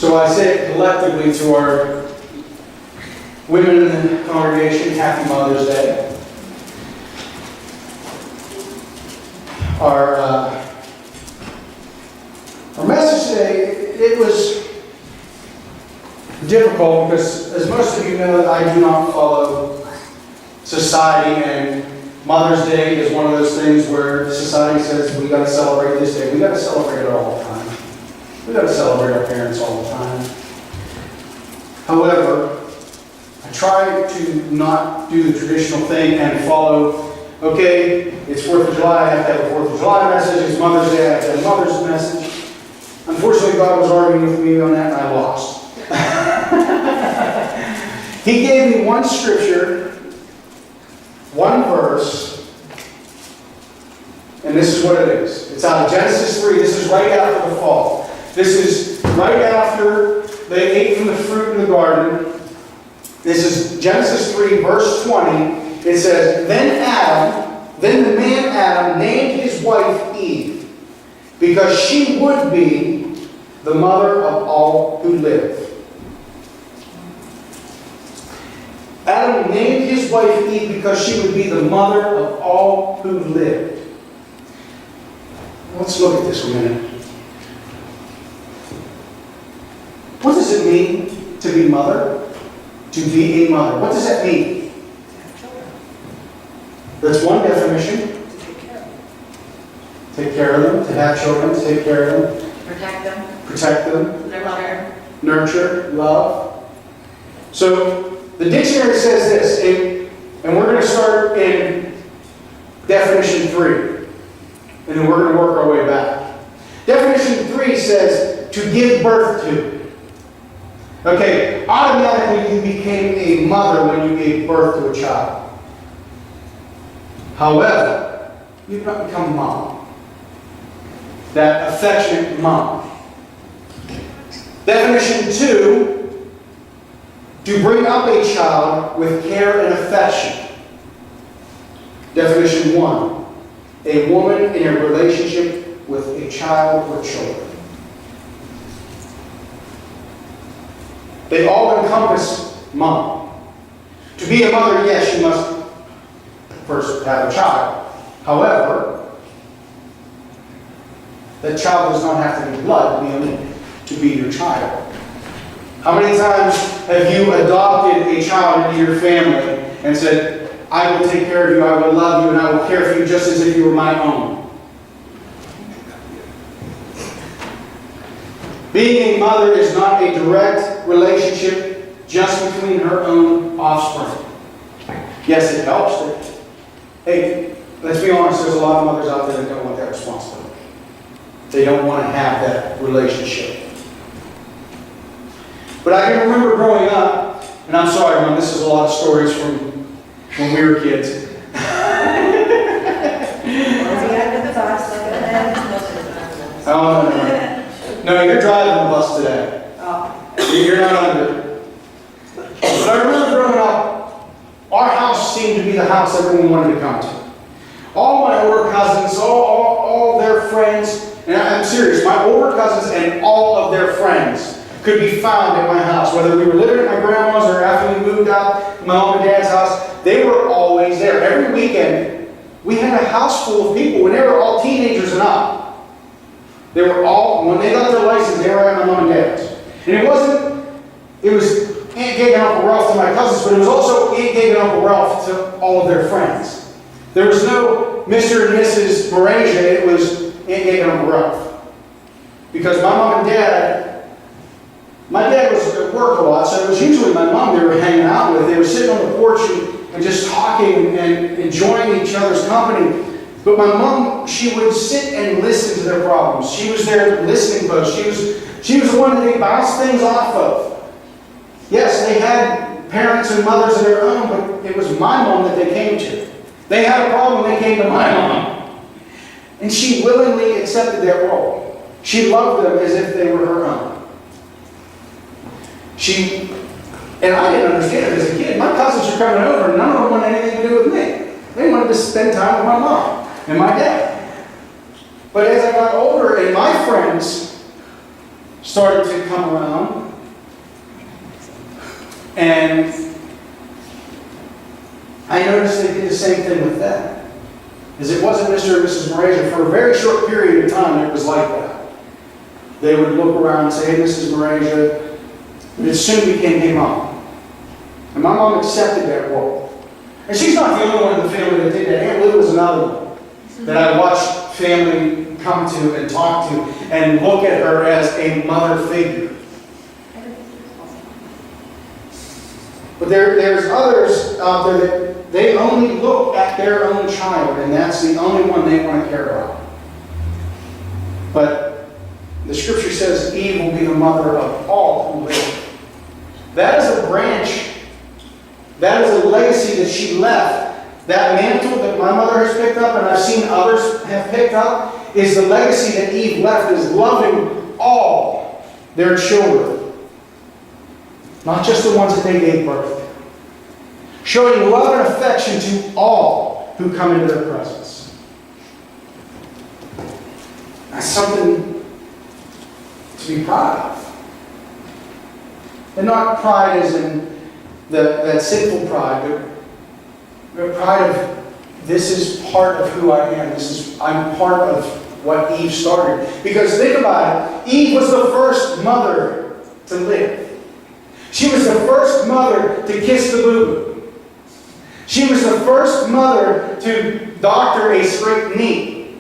So I say it collectively to our women in the congregation, Happy Mother's Day. Our message today, it was difficult because, as most of you know, I do not follow society, and Mother's Day is one of those things where society says we got to celebrate this day. We got to celebrate it all the time. We got to celebrate our parents all the time. However, I try to not do the traditional thing and follow, okay, it's 4th of July, I have to have a 4th of July message, it's Mother's Day, I have to have a Mother's message. Unfortunately, God was arguing with me on that and I lost. He gave me one scripture, one verse, and this is what it is. It's out of Genesis 3. This is right after the fall. This is right after they ate from the fruit in the garden. This is Genesis 3, verse 20. It says, Then the man Adam named his wife Eve, because she would be the mother of all who live. Adam named his wife Eve because she would be the mother of all who lived. Let's look at this for a minute. What does it mean to be mother? To be a mother. What does that mean? That's one definition. Take care of them. To have children. To take care of them. Protect them. Protect them. Nurture. Nurture. Love. So, the dictionary says this, and we're going to start in definition 3, and then we're going to work our way back. Definition 3 says to give birth to. Okay, automatically you became a mother when you gave birth to a child. However, you've not become a mom. That affectionate mom. Definition 2, to bring up a child with care and affection. Definition 1, a woman in a relationship with a child or children. They all encompass mom. To be a mother, yes, you must first have a child. However, that child does not have to be blood to be your child. How many times have you adopted a child into your family and said, I will take care of you, I will love you, and I will care for you just as if you were my own? Being a mother is not a direct relationship just between her own offspring. Yes, it helps her. Hey, let's be honest, there's a lot of mothers out there that don't want that responsibility. They don't want to have that relationship. But I can remember growing up, and I'm sorry, Mom, this is a lot of stories from when we were kids. No, you're driving the bus today. You're not under. But I remember growing up, our house seemed to be the house everyone wanted to come to. All my older cousins, all their friends, and I'm serious, my older cousins and all of their friends could be found at my house. Whether we were living at my grandma's or after we moved out to my mom and dad's house, they were always there. Every weekend, we had a house full of people, and they were all teenagers and up. They were all, when they got their license, they were at my mom and dad's. And it was Aunt Gig and Uncle Ralph to my cousins, but it was also Aunt Gig and Uncle Ralph to all of their friends. There was no Mr. and Mrs. Morasia, it was Aunt Gig and Uncle Ralph. Because my mom and dad, my dad was at work a lot, so it was usually my mom they were hanging out with. They were sitting on the porch and just talking and enjoying each other's company. But my mom, she would sit and listen to their problems. She was their listening post. She was the one that they bounced things off of. Yes, they had parents and mothers of their own, but it was my mom that they came to. They had a problem, they came to my mom. And she willingly accepted their role. She loved them as if they were her own. And I didn't understand it as a kid. My cousins were coming over and none of them wanted anything to do with me. They wanted to spend time with my mom and my dad. But as I got older and my friends started to come around. And I noticed they did the same thing with them. As it wasn't Mr. and Mrs. Morasia, for a very short period of time, it was like that. They would look around and say, hey, Mrs. Morasia, but it soon became, hey, Mom. And my mom accepted that role. And she's not the only one in the family that did that. Aunt Lou was another one that I watched family come to and talk to and look at her as a mother figure. But there's others out there that they only look at their own child, and that's the only one they want to care about. But the scripture says Eve will be the mother of all who live. That is a branch. That is a legacy that she left. That mantle that my mother has picked up, and I've seen others have picked up, is the legacy that Eve left, is loving all their children. Not just the ones that they gave birth to. Showing love and affection to all who come into their presence. That's something to be proud of. And not pride as in that sinful pride, but pride of this is part of who I am. I'm part of what Eve started. Because think about it, Eve was the first mother to live. She was the first mother to kiss the boo-boo. She was the first mother to doctor a scraped knee.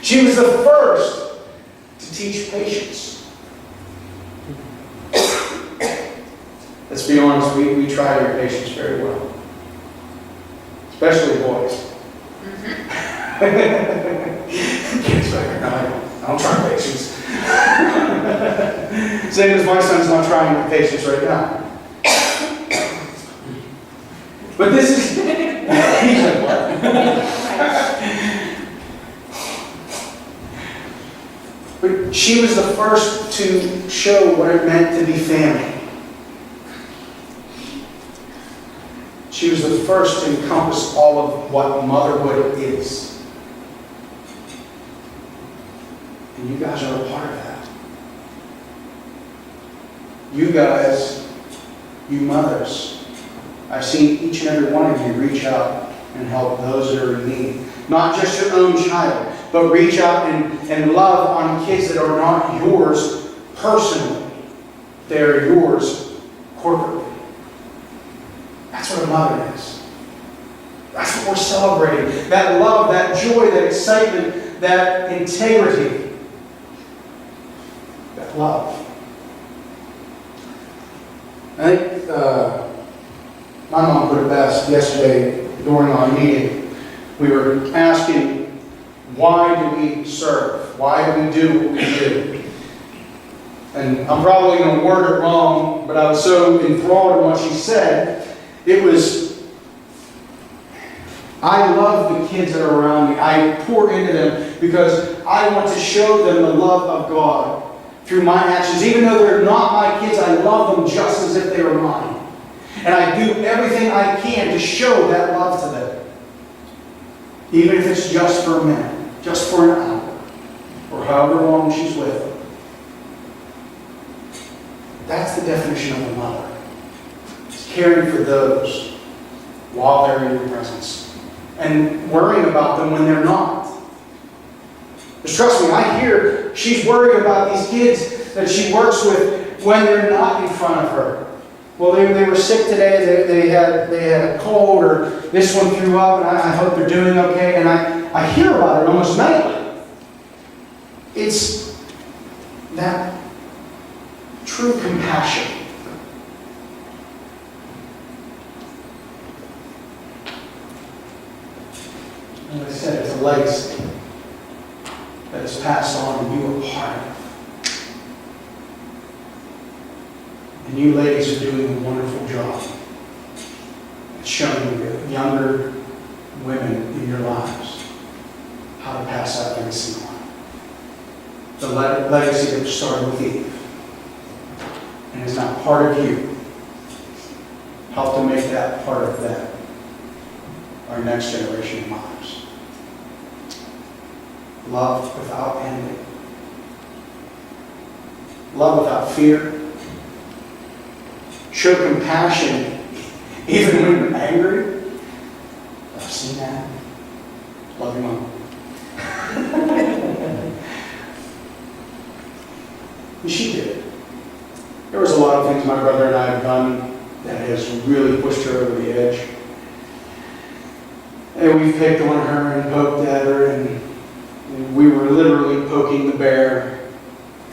She was the first to teach patience. Let's be honest, we try your patience very well. Especially boys. Kids back there, I don't try patience. Same as my son's not trying my patience right now. But this is... He's like, what? But she was the first to show what it meant to be family. She was the first to encompass all of what motherhood is. And you guys are a part of that. You guys, you mothers, I've seen each and every one of you reach out and help those that are in need. Not just your own child, but reach out and love on kids that are not yours personally. They are yours corporately. That's what a mother is. That's what we're celebrating. That love, that joy, that excitement, that integrity. That love. I think my mom put it best yesterday during our meeting. We were asking, why do we serve? Why do we do what we do? And I'm probably going to word it wrong, but I was so enthralled in what she said. It was, I love the kids that are around me. I pour into them because I want to show them the love of God through my actions. Even though they're not my kids, I love them just as if they were mine. And I do everything I can to show that love to them. Even if it's just for a minute, just for an hour, or however long she's with them. That's the definition of a mother. It's caring for those while they're in your presence. And worrying about them when they're not. Because trust me, I hear she's worried about these kids that she works with when they're not in front of her. Well, they were sick today, they had a cold, or this one threw up, and I hope they're doing okay. And I hear about it almost nightly. It's that true compassion. As I said, it's a legacy that is passed on and you are part of. And you ladies are doing a wonderful job at showing the younger women in your lives how to pass that legacy on. The legacy that started with Eve and is now part of you. Help to make that part of them, our next generation of mothers. Love without ending. love without fear, show compassion even when you're angry. I've seen that. Love your mom. And she did. There was a lot of things my brother and I have done that has really pushed her over the edge. And we picked on her and poked at her, and we were literally poking the bear,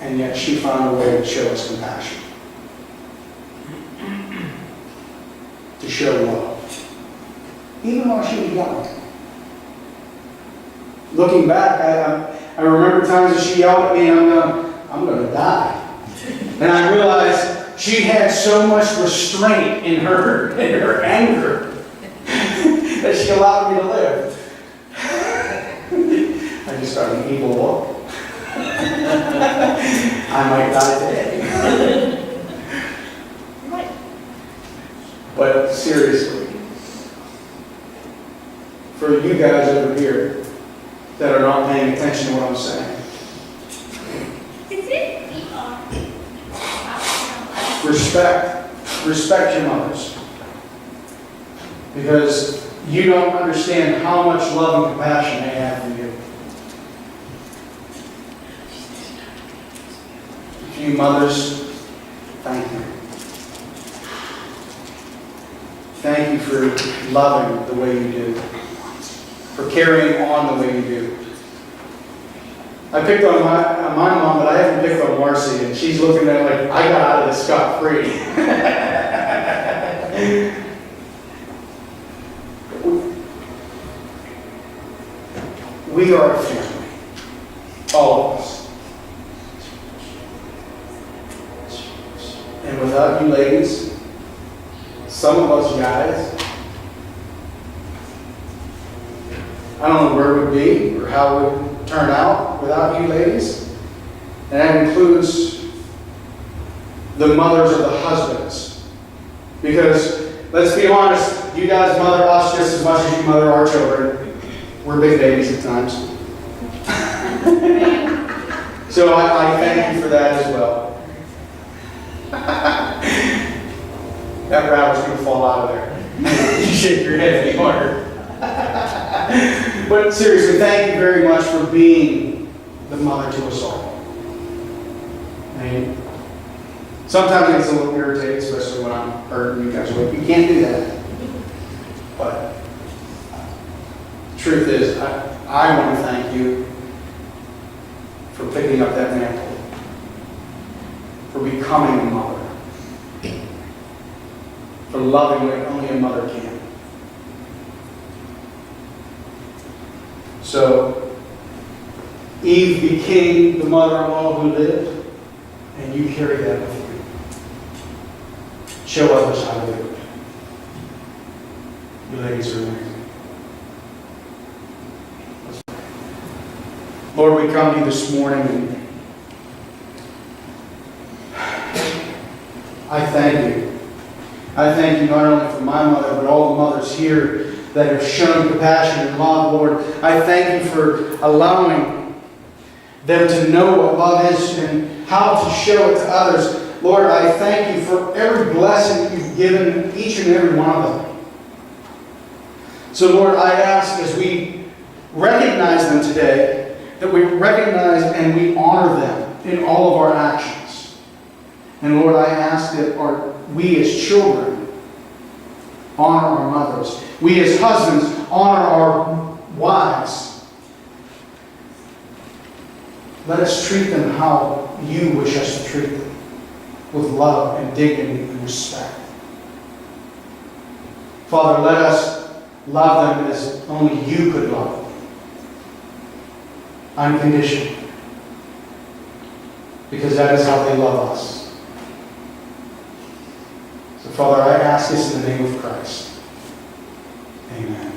and yet she found a way to show us compassion. To show love. Even while she was young. Looking back, I remember times that she yelled at me, I'm going to die. And I realized she had so much restraint in her anger that she allowed me to live. I just got an evil look. I might die today. But seriously, for you guys over here that are not paying attention to what I'm saying, respect your mothers. Because you don't understand how much love and compassion they have for you. You mothers, thank you. Thank you for loving the way you do. For carrying on the way you do. I picked on my mom, but I haven't picked on Marcy, and she's looking at it like, I got out of this scot-free. We are a family. All of us. And without you ladies, some of us guys, I don't know where it would be or how it would turn out without you ladies. And that includes the mothers of the husbands. Because, let's be honest, you guys mother us just as much as you mother our children. We're big babies at times. So I thank you for that as well. That rattle's going to fall out of there. You shake your head any harder. But seriously, thank you very much for being the mother to us all. I mean, sometimes it gets a little irritating, especially when I'm hurt and you guys are like, you can't do that. But the truth is, I want to thank you for picking up that mantle, for becoming a mother, for loving like only a mother can. So, Eve became the mother-in-law who lived, and you carry that with you. Show others how to do it. You ladies are amazing. Lord, we come to you this morning, and I thank you. I thank you not only for my mother, but all the mothers here that have shown compassion and love, Lord. I thank you for allowing them to know what love is and how to show it to others. Lord, I thank you for every blessing that you've given each and every one of them. So, Lord, I ask as we recognize them today, that we recognize and we honor them in all of our actions. And Lord, I ask that we as children honor our mothers. We as husbands honor our wives. Let us treat them how you wish us to treat them, with love and dignity and respect. Father, let us love them as only you could love them. Unconditionally. Because that is how they love us. So, Father, I ask this in the name of Christ. Amen.